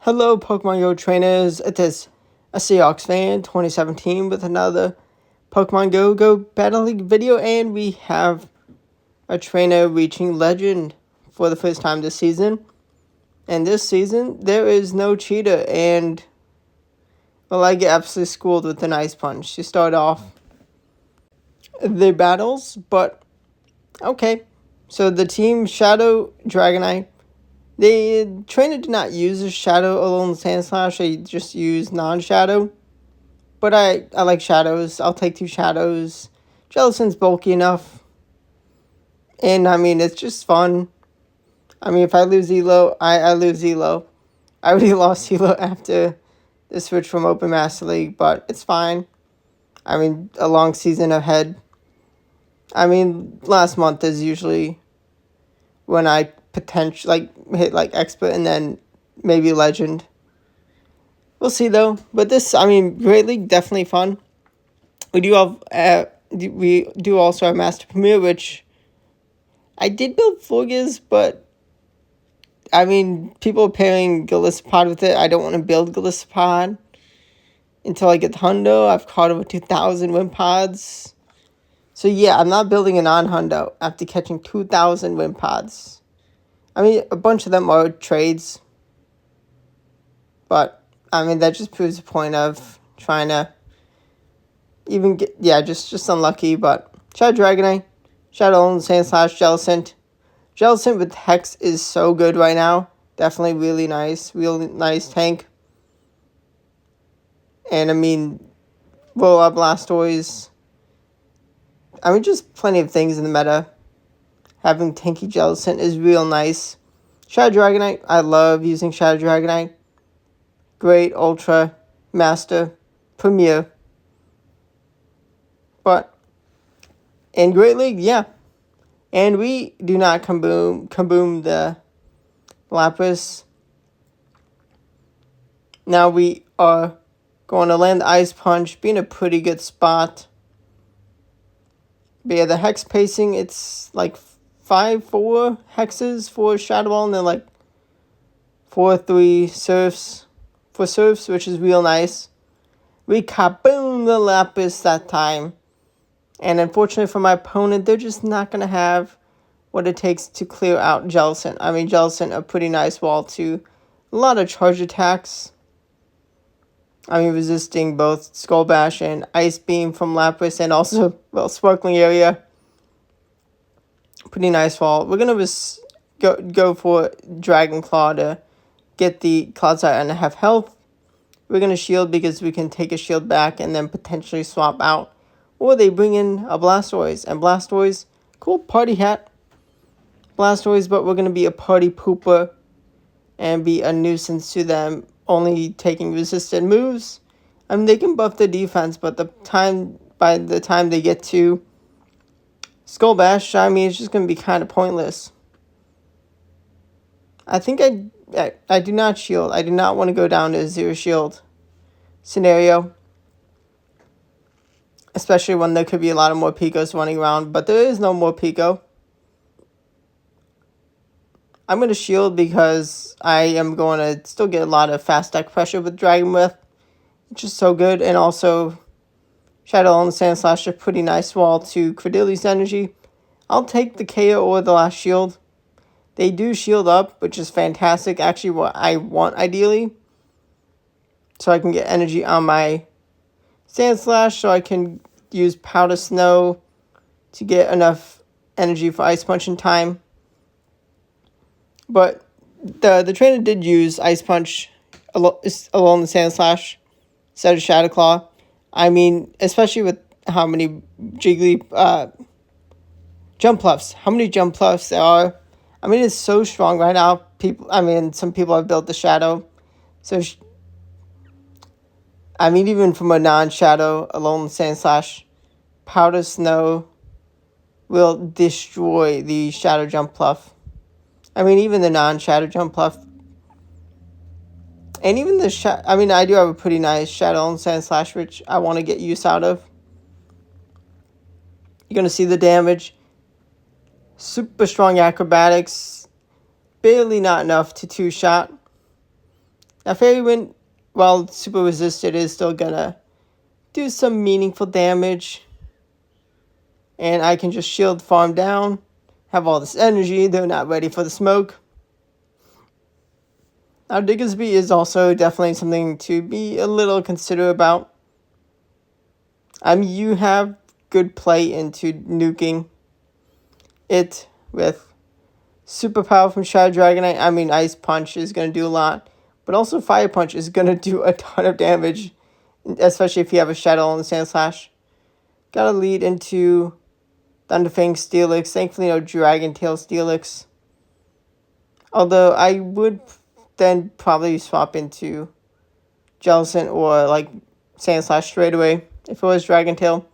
Hello, Pokemon Go trainers. It is a Seahawks fan 2017 with another Pokemon Go Battle League video, and we have a trainer reaching Legend for the first time this season. And this season, there is no cheater, and well, I get absolutely schooled with an Ice Punch to start off the battles, but okay. So the team Shadow Dragonite. The trainer did not use a Shadow alone Sand Slash, they just used non-Shadow. But I like Shadows. I'll take 2 Shadows. Jellicin's bulky enough. And, it's just fun. If I lose Elo, I lose Elo. I already lost Elo after the switch from Open Master League, but it's fine. A long season ahead. Last month is usually when I potentially hit expert and then maybe legend. We'll see though. But this, Great League, definitely fun. We do also have Master Premier, which I did build Florges, but people are pairing Gallistopod with it. I don't want to build Gallistopod until I get the Hundo. I've caught over 2,000 Wimpods. So yeah, I'm not building a non-Hundo after catching 2,000 Wimpods. A bunch of them are trades. But, that just proves the point of trying to even get, just unlucky. But Shadow Dragonite, Shadow Sand Slash, Jellicent. Jellicent with Hex is so good right now. Definitely really nice tank. And, Roll Up Blastoise. Just plenty of things in the meta. Having tanky Jellicent is real nice. Shadow Dragonite, I love using Shadow Dragonite. Great, Ultra, Master, Premier. But in Great League, yeah. And we do not kaboom the Lapras. Now we are going to land the Ice Punch, being a pretty good spot. But yeah, the Hex pacing, it's 5-4 hexes for Shadow Ball, and then 4-3 surfs for surfs, which is real nice. We kaboom the Lapis that time. And unfortunately for my opponent, they're just not going to have what it takes to clear out Jellicent. Jellicent, a pretty nice wall to a lot of charge attacks. Resisting both Skull Bash and Ice Beam from Lapis, and also, Sparkling Area. Pretty nice wall. We're going to go for Dragon Claw to get the Cloudside and have health. We're going to shield because we can take a shield back and then potentially swap out. Or they bring in a Blastoise. And Blastoise, cool party hat. Blastoise, but we're going to be a party pooper and be a nuisance to them, only taking resistant moves. They can buff the defense, but by the time they get to Skull Bash, it's just going to be kind of pointless. I think I do not shield. I do not want to go down to a 0 shield scenario. Especially when there could be a lot of more Picos running around. But there is no more Pico. I'm going to shield because I am going to still get a lot of fast deck pressure with Dragon Breath. Which is so good. And also, Shadow and Sand Slash, a pretty nice wall to Credili's energy. I'll take the KO or the last shield. They do shield up, which is fantastic. Actually, what I want ideally. So I can get energy on my Sand Slash, so I can use Powder Snow to get enough energy for Ice Punch in time. But the trainer did use Ice Punch along the Sand Slash instead of Shadow Claw. Especially with how many Jiggly jump pluffs. How many jump pluffs there are. It's so strong right now. Some people have built the Shadow. So, even from a non-Shadow, alone Sand Slash, Powder Snow will destroy the Shadow Jump Pluff. Even the non-Shadow Jump Pluff. And even the I do have a pretty nice Shadow and Sand Slash, which I want to get use out of. You're going to see the damage. Super strong acrobatics. Barely not enough to 2-shot. Now Fairy Wind, while super resisted, is still gonna do some meaningful damage. And I can just shield farm down, have all this energy. They're not ready for the smoke. Now Diggersby is also definitely something to be a little considerate about. You have good play into nuking it with super power from Shadow Dragonite. Ice Punch is going to do a lot, but also Fire Punch is going to do a ton of damage, especially if you have a Shadow on the Sand Slash. Gotta lead into Thunderfang Steelix. Thankfully, no Dragon Tail Steelix. Although I would then probably swap into Jellicent or like Sand Slash straight away if it was Dragon Tail.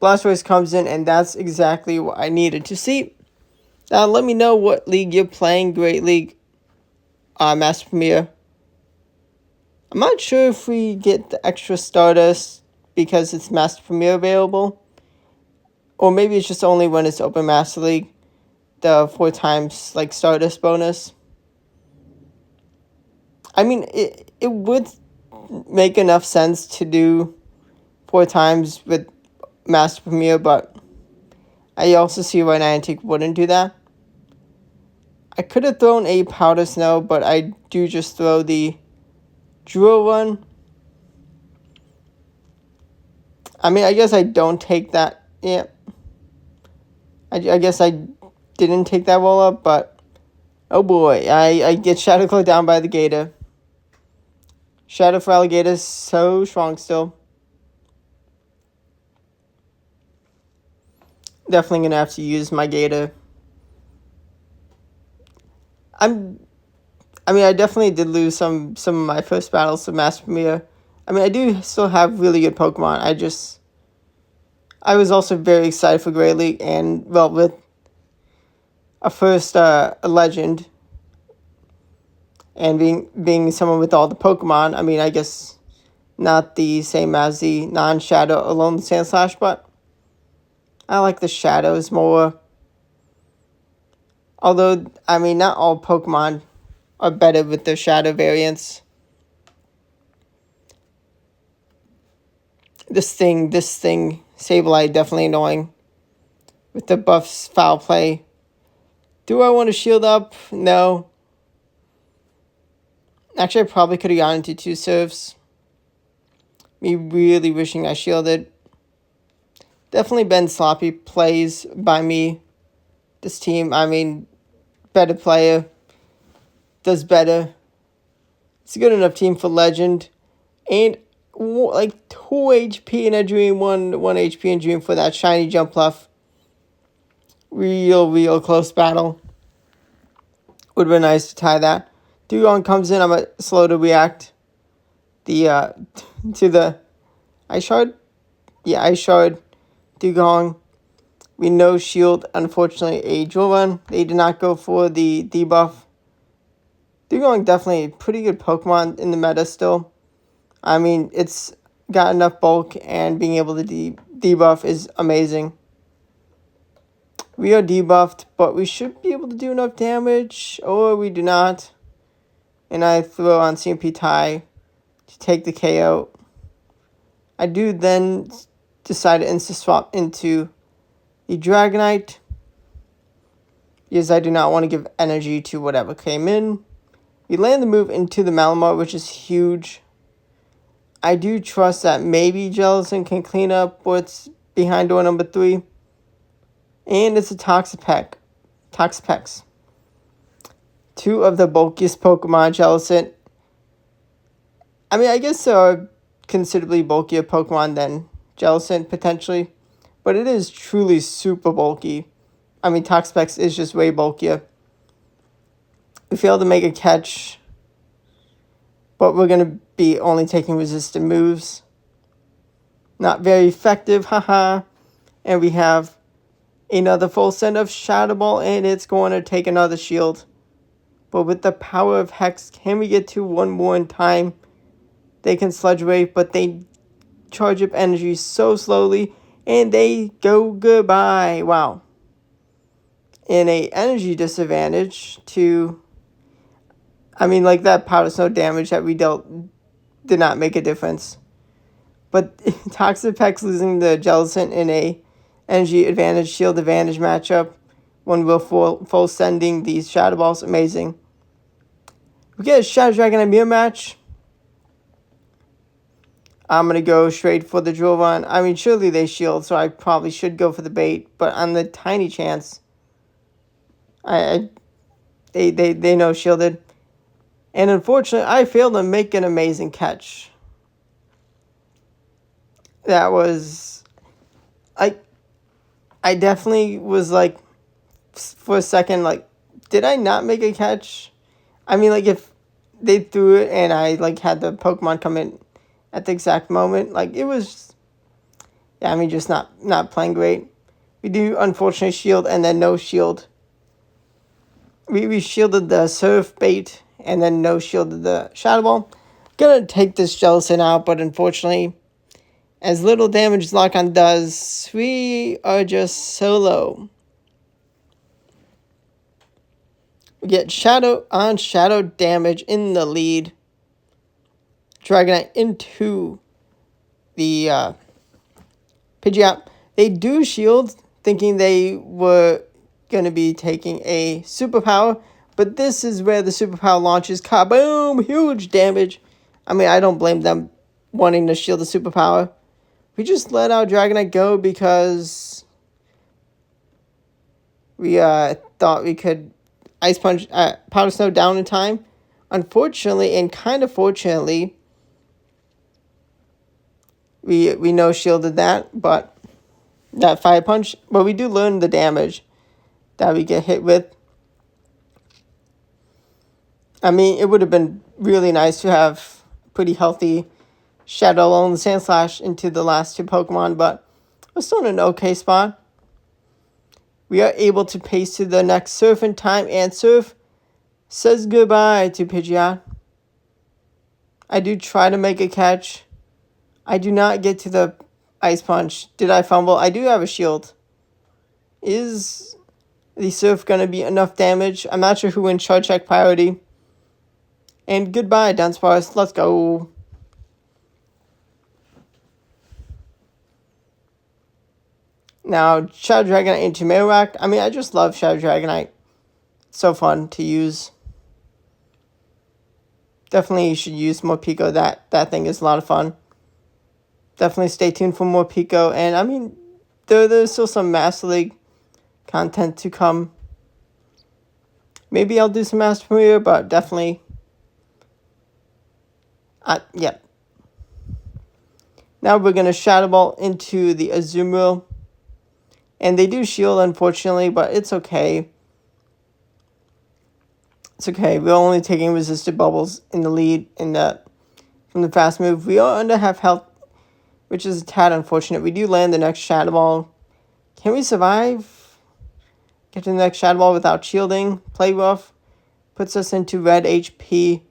Blastoise comes in, and that's exactly what I needed to see. Now, let me know what league you're playing. Great League, Master Premier. I'm not sure if we get the extra Stardust because it's Master Premier available. Or maybe it's just only when it's Open Master League. The 4 times, like, Stardust bonus. It would make enough sense to do 4 times with Master Premier, but I also see why Niantic wouldn't do that. I could have thrown a Powder Snow, but I do just throw the Drill Run. I guess I don't take that. Yeah. I guess I didn't take that roll up, but oh boy, I get Shadow Claw down by the Gator. Shadow for Alligator is so strong still. Definitely going to have to use my Gator. I definitely did lose some of my first battles to Master Premier. I do still have really good Pokemon. I was also very excited for Great League, and, well, with a first a legend, and being someone with all the Pokemon, I guess not the same as the non-Shadow Alolan Sandslash, but I like the Shadows more. Although, not all Pokemon are better with their Shadow variants. This thing, Sableye, definitely annoying. With the buffs, Foul Play. Do I want to shield up? No. Actually, I probably could have gone into 2 serves. Me really wishing I shielded. Definitely been sloppy plays by me. This team, better player. Does better. It's a good enough team for Legend. And like 2 HP in a dream, 1 HP in dream for that shiny Jumpluff. Real close battle. Would have been nice to tie that. Dugong comes in, I'm slow to react. To the Ice Shard. Yeah, Ice Shard. Dugong. We know Shield, unfortunately, a Drill Run. They did not go for the debuff. Dugong definitely a pretty good Pokemon in the meta still. It's got enough bulk, and being able to debuff is amazing. We are debuffed, but we should be able to do enough damage, or we do not. And I throw on CMP tie to take the KO. I do then decide to insta-swap into the Dragonite, because I do not want to give energy to whatever came in. We land the move into the Malamar, which is huge. I do trust that maybe Jellicent can clean up what's behind door number 3. And it's a Toxapex. 2 of the bulkiest Pokemon, Jellicent. I guess there are considerably bulkier Pokemon than Jellicent, potentially. But it is truly super bulky. Toxapex is just way bulkier. We failed to make a catch. But we're going to be only taking resistant moves. Not very effective, haha. And we have another full set of Shadow Ball, and it's going to take another shield. But with the power of Hex, can we get to 1 more in time? They can Sludge Wave, but they charge up energy so slowly, and they go goodbye. Wow. In a energy disadvantage to I mean, like, that powder snow damage that we dealt did not make a difference. But Toxapex losing the Jellicent in a energy advantage, shield advantage matchup. When we're full sending these Shadow Balls, amazing. We get a Shadow Dragon and Mirror match. I'm going to go straight for the drill run. I mean, surely they shield, so I probably should go for the bait. But on the tiny chance, they no shielded. And unfortunately, I failed to make an amazing catch. That was... I definitely was like, for a second, like, did I not make a catch? I mean, like, if they threw it and I, like, had the Pokemon come in at the exact moment, like, it was, yeah, I mean, just not playing great. We do, unfortunately, shield and then no shield. We shielded the Surf bait and then no shielded the Shadow Ball. Gonna take this Jellicent out, but unfortunately, as little damage as Lock-On does, we are just solo. We get Shadow on Shadow damage in the lead. Dragonite into the Pidgeot. They do shield, thinking they were going to be taking a superpower, but this is where the superpower launches. Kaboom! Huge damage. I mean, I don't blame them wanting to shield the superpower. We just let our Dragonite go because we thought we could Ice Punch, Powder Snow down in time. Unfortunately, and kind of fortunately, we no shielded that, but that Fire Punch. But we do learn the damage that we get hit with. I mean, it would have been really nice to have pretty healthy Shadow Alone Sandslash into the last two Pokemon, but we're still in an okay spot. We are able to pace to the next Surf in time, and Surf says goodbye to Pidgeot. I do try to make a catch. I do not get to the Ice Punch. Did I fumble? I do have a shield. Is the Surf going to be enough damage? I'm not sure who wins Charge Check priority. And goodbye, Dunsparce. Let's go. Now, Shadow Dragonite into Marowak. I mean, I just love Shadow Dragonite. It's so fun to use. Definitely you should use more Pico. That thing is a lot of fun. Definitely stay tuned for more Pico. And, I mean, there's still some Master League content to come. Maybe I'll do some Master Premiere, but definitely... Yep. Now we're going to Shadow Ball into the Azumarill. And they do shield, unfortunately, but it's okay. It's okay. We're only taking resisted bubbles in the lead from the fast move. We are under half health, which is a tad unfortunate. We do land the next Shadow Ball. Can we survive? Get to the next Shadow Ball without shielding. Play rough. Puts us into red HP.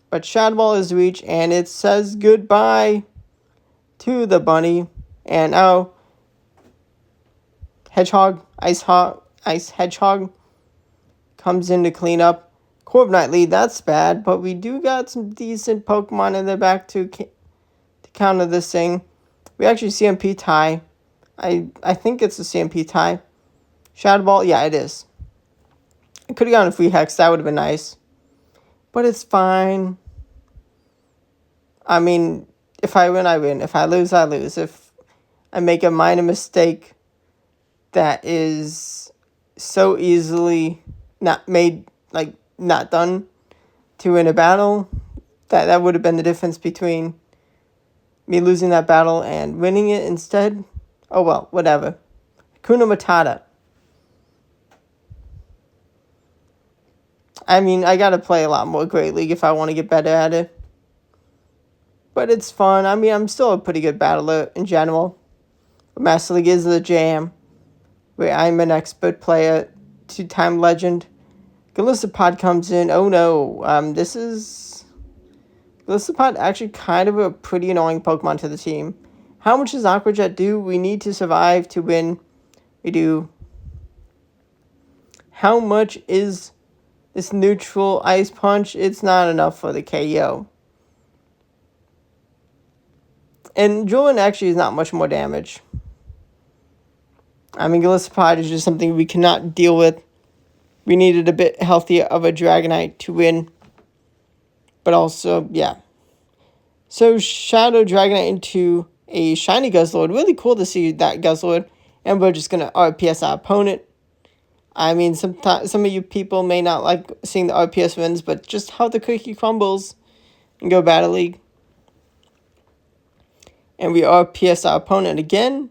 But Shadow Ball is reached, and it says goodbye to the bunny. And now... Ice Hedgehog comes in to clean up. Corviknight lead, that's bad, but we do got some decent Pokemon in the back to counter this thing. We actually CMP tie. I think it's a CMP tie. Shadow Ball, yeah, it is. I could have gotten a free Hex, that would have been nice. But it's fine. I mean, if I win, I win. If I lose, I lose. If I make a minor mistake that is so easily not done to win a battle, that would have been the difference between me losing that battle and winning it instead. Oh well, whatever. Hakuna Matata. I mean, I gotta play a lot more Great League if I want to get better at it. But it's fun. I mean, I'm still a pretty good battler in general. But Master League is the jam. Where I'm an expert player, 2-time legend. Galissapod comes in. Oh no, this is... Galissapod actually kind of a pretty annoying Pokemon to the team. How much does Aqua Jet do? We need to survive to win. We do. How much is this neutral Ice Punch, it's not enough for the KO. And Julian actually is not much more damage. I mean, Gliscopod is just something we cannot deal with. We needed a bit healthier of a Dragonite to win. But also, yeah. So, Shadow Dragonite into a Shiny Guzzlord. Really cool to see that Guzzlord. And we're just going to RPS our opponent. I mean, some of you people may not like seeing the RPS wins, but just how the cookie crumbles and go Battle League. And we RPS our opponent again.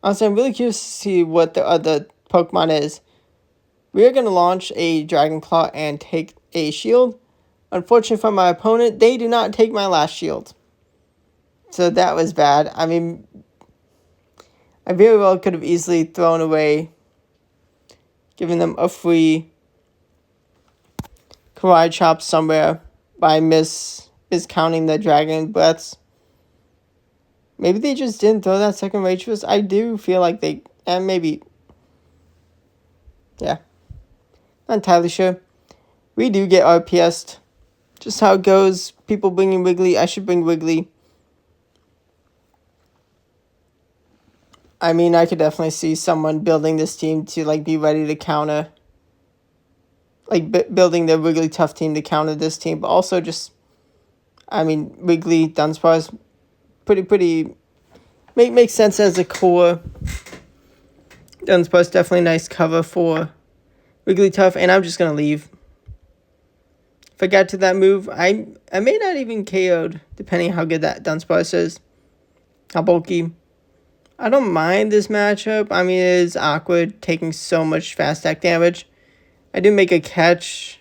Also, I'm really curious to see what the other Pokemon is. We are going to launch a Dragon Claw and take a shield. Unfortunately for my opponent, they do not take my last shield. So that was bad. I mean, I very well could have easily thrown away, giving them a free Karate Chop somewhere by miscounting the Dragon Breaths. Maybe they just didn't throw that second Rage Fist. I do feel like they, and maybe, yeah, not entirely sure. We do get RPS'd. Just how it goes. People bringing Wiggly. I should bring Wiggly. I mean, I could definitely see someone building this team to, like, be ready to counter. Like, building the Wigglytuff team to counter this team. But also just, I mean, Wiggly, Dunsparce, pretty, makes sense as a core. Dunsparce, definitely a nice cover for Wigglytuff. And I'm just going to leave. If I got to that move, I may not even KO'd, depending how good that Dunsparce is. How bulky. I don't mind this matchup. I mean, it is awkward, taking so much fast attack damage. I do make a catch.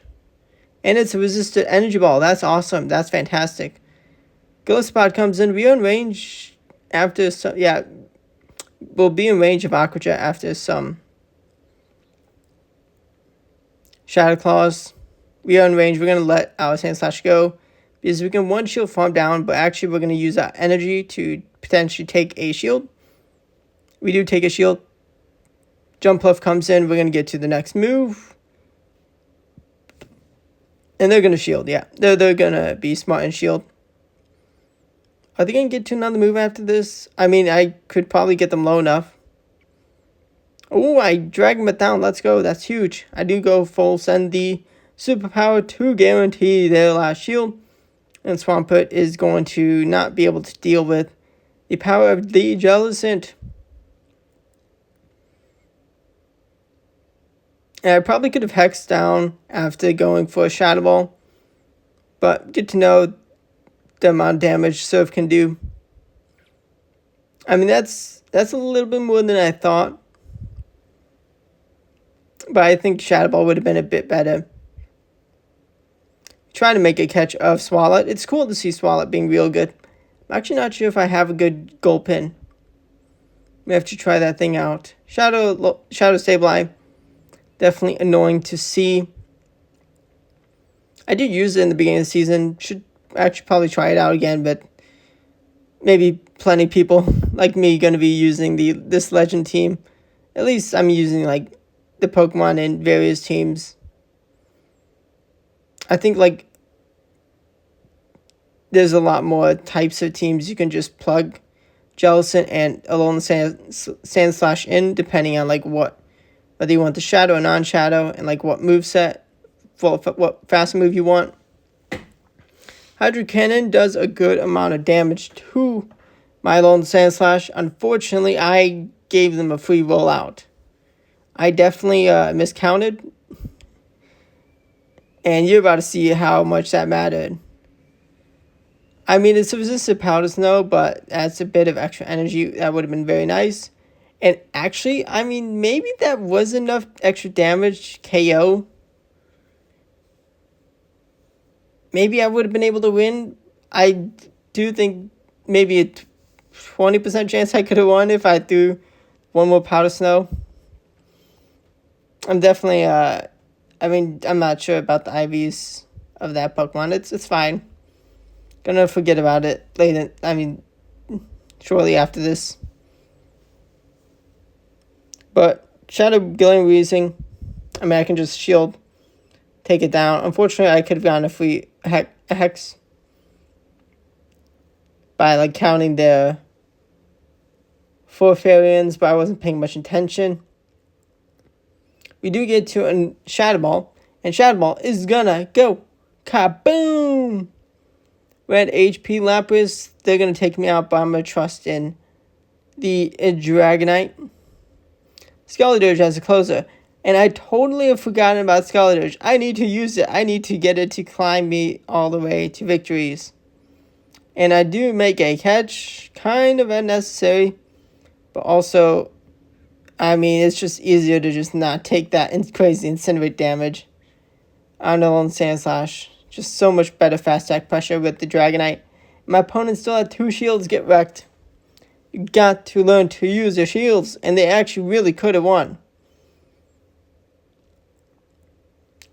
And it's a resisted energy ball. That's awesome. That's fantastic. Gliscopod comes in. We are in range after some... Yeah, we'll be in range of Aqua Jet after some Shadow Claws. We are in range. We're going to let our Sand Slash go, because we can one shield farm down, but actually we're going to use that energy to potentially take a shield. We do take a shield. Jumpluff comes in. We're going to get to the next move. And they're going to shield, yeah. They're going to be smart and shield. Are they going to get to another move after this? I mean, I could probably get them low enough. Oh, I drag them down. Let's go. That's huge. I do go full send the superpower to guarantee their last shield. And Swampert is going to not be able to deal with the power of the Jellicent. And I probably could have hexed down after going for a Shadow Ball. But good to know the amount of damage Surf can do. I mean, that's a little bit more than I thought. But I think Shadow Ball would have been a bit better. Trying to make a catch of Swalot. It's cool to see Swalot being real good. I'm actually not sure if I have a good goal pin. We have to try that thing out. Shadow Sableye. Definitely annoying to see. I did use it in the beginning of the season. Should actually probably try it out again, but maybe plenty of people like me going to be using this legend team. At least I'm using like the Pokemon in various teams. I think like there's a lot more types of teams you can just plug Jellicent and Alolan Sandslash in, depending on like whether you want the shadow or non-shadow, and like what moveset, what fast move you want. Hydro Cannon does a good amount of damage to my Alolan Sandslash. Unfortunately, I gave them a free rollout. I definitely miscounted. And you're about to see how much that mattered. I mean, it's a resisted Powder Snow, but that's a bit of extra energy. That would have been very nice. And actually, I mean, maybe that was enough extra damage KO. Maybe I would have been able to win. I do think maybe a 20% chance I could have won if I threw one more Powder Snow. I'm definitely, I mean, I'm not sure about the IVs of that Pokemon. It's fine. Gonna forget about it later. I mean, shortly after this. But Shadow Gilling Weezing, I mean, I can just shield take it down. Unfortunately, I could have gotten a free hex by like counting the 4 Fairylands, but I wasn't paying much attention. We do get to a Shadow Ball, and Shadow Ball is gonna go kaboom! Red HP Lapras, they're gonna take me out, but I'm gonna trust in the Dragonite. Skeledirge as a closer, and I totally have forgotten about Skeledirge. I need to use it. I need to get it to climb me all the way to victories. And I do make a catch, kind of unnecessary, but also, I mean, it's just easier to just not take that crazy Incinerate damage. Underlone Sandslash, just so much better fast attack pressure with the Dragonite. My opponent still had 2 shields get wrecked. You got to learn to use your shields, and they actually really could have won.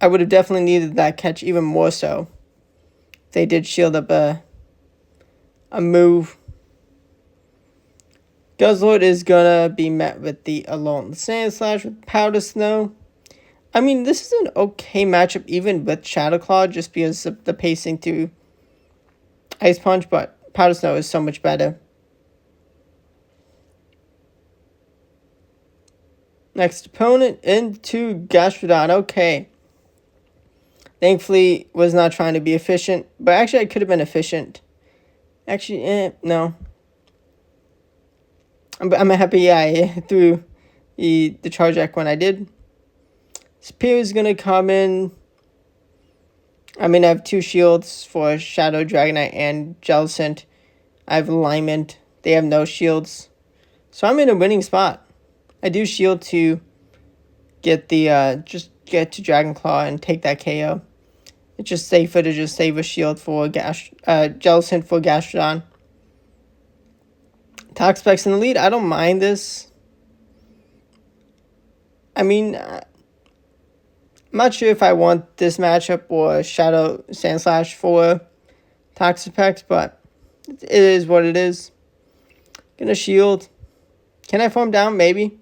I would have definitely needed that catch even more so. They did shield up a move. Guzzlord is gonna be met with the Alone Sandslash with Powder Snow. I mean, this is an okay matchup even with Shadow Claw, just because of the pacing to Ice Punch, but Powder Snow is so much better. Next opponent into Gastrodon. Okay. Thankfully, was not trying to be efficient, but actually I could have been efficient. Actually, no. I'm happy I threw the Charge Deck when I did. Spear is going to come in. I mean, I have 2 shields for Shadow, Dragonite, and Jellicent. I have Alignment. They have no shields. So I'm in a winning spot. I do shield to get the, just get to Dragon Claw and take that KO. It's just safer to just save a shield for Jellicent for Gastrodon. Toxapex in the lead. I don't mind this. I mean, I'm not sure if I want this matchup or Shadow Sandslash for Toxapex, but it is what it is. Gonna shield. Can I farm down? Maybe.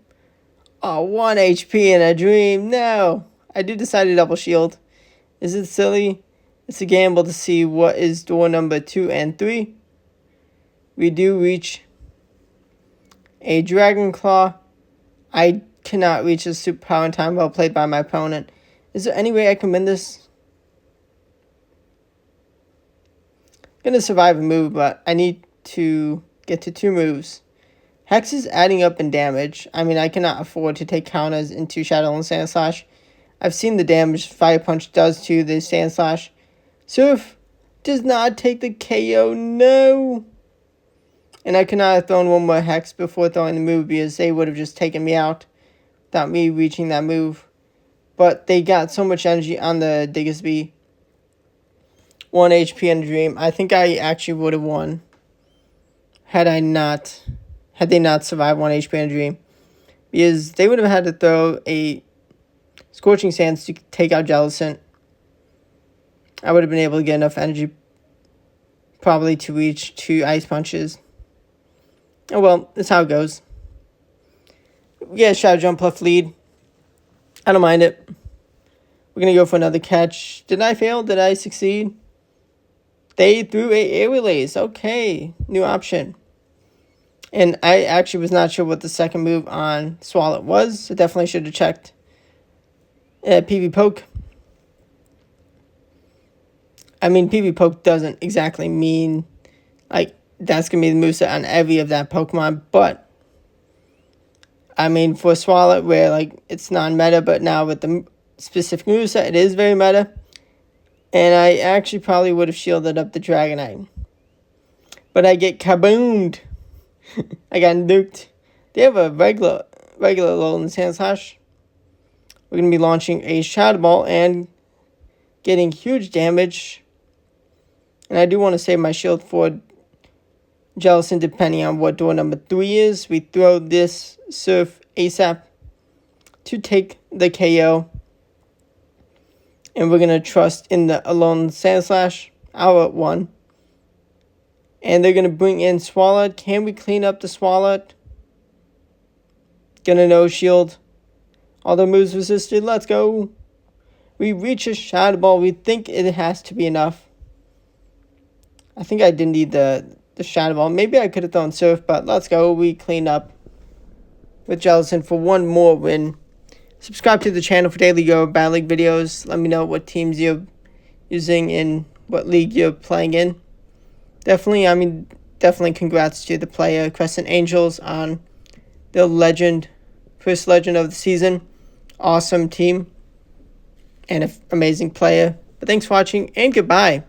Oh, 1 HP in a dream. No. I do decide to double shield. Is it silly? It's a gamble to see what is door number 2 and 3. We do reach a Dragon Claw. I cannot reach a superpower in time. Well played by my opponent. Is there any way I can win this? Gonna survive a move, but I need to get to 2 moves. Hex is adding up in damage. I mean, I cannot afford to take counters into Shadow and Sandslash. I've seen the damage Fire Punch does to the Sandslash. Surf does not take the KO. No! And I could not have thrown 1 more Hex before throwing the move because they would have just taken me out without me reaching that move. But they got so much energy on the Diggersby. 1 HP in a dream. I think I actually would have won had they not survived 1 HP in a dream. Because they would have had to throw a Scorching Sands to take out Jellicent. I would have been able to get enough energy probably to reach 2 Ice Punches. Oh well, that's how it goes. Yeah, Shadow Jump left lead. I don't mind it. We're going to go for another catch. Did I fail? Did I succeed? They threw a air relays. Okay, new option. And I actually was not sure what the second move on Swallow was. So definitely should have checked. PV Poke. I mean, PV Poke doesn't exactly mean like that's going to be the moveset on every of that Pokemon. But, I mean, for Swallow, where like it's non-meta, but now with the specific moveset, it is very meta. And I actually probably would have shielded up the Dragonite. But I get kaboomed. I got nuked. They have a regular Alolan Sandslash. We're going to be launching a Shadow Ball and getting huge damage. And I do want to save my shield for Jellicent depending on what door number 3 is. We throw this Surf ASAP to take the KO. And we're going to trust in the Alolan Sandslash, our 1. And they're going to bring in Swalot. Can we clean up the Swalot? Gonna no shield. All their moves resisted. Let's go. We reach a shadow ball. We think it has to be enough. I think I didn't need the shadow ball. Maybe I could have thrown surf, but let's go. We clean up with Jellison for one more win. Subscribe to the channel for daily Go Battle League videos. Let me know what teams you're using and what league you're playing in. Definitely congrats to the player Crescent Angels on the first legend of the season. Awesome team and an amazing player. But thanks for watching and goodbye.